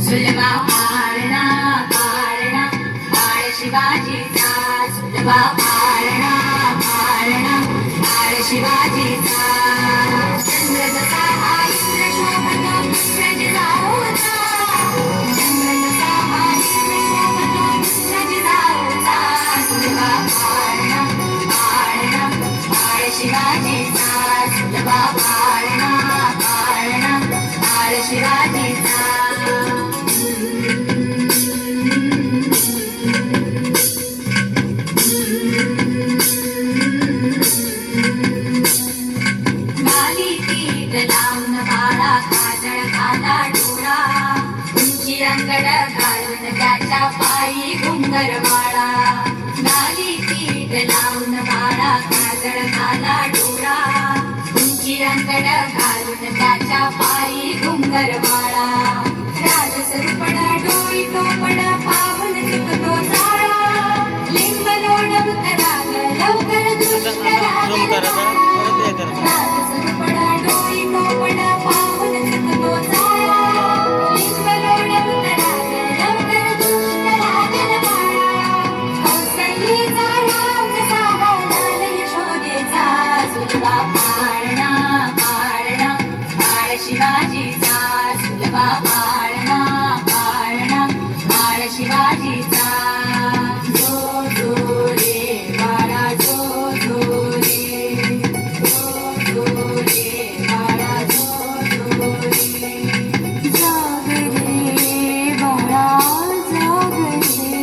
सुलभा पारणा पारणा बाळ शिवाजीचा सुलभा पारणा पारणा बाळ शिवाजीचा चंद्र जसा हा इंद्र शोभतो प्रजला होता चंद्र जसा हा इंद्र शोभतो प्रजला होता सुलभा पारणा पारणा बाळ शिवाजीचा सुलभा पारणा पारणा बाळ शिवाजीचा लावून बाळा काजळ घाला डोळा उंची अंगड घालून त्याच्या पायी घुंगर बाळा गाली पीठ लावून बाळा काजळ घाला डोळा उंची अंगड घालून त्याच्या पायी घुंगर बाळा राजसरुपण डोळी टोपण पाहून चुकतो जाळा लिंग लोण उतराग लवकर दुष्ट राजसरुपण डोळी टोपण पाहून चुकतो जाळा लिंग लोण उतराग लवकर दुष्ट लागल बाळा कौसल्येचा राम सावा लाल यशोदेचा सुलभा पारणा पारणा बाळ शिवाजीचा सुलभा पारणा पारणा बाळ शिवाजीचा जो जो रे बाळा जो जो रे जो जो रे बाळा जो जो रे जाग रे बाळा जाग रे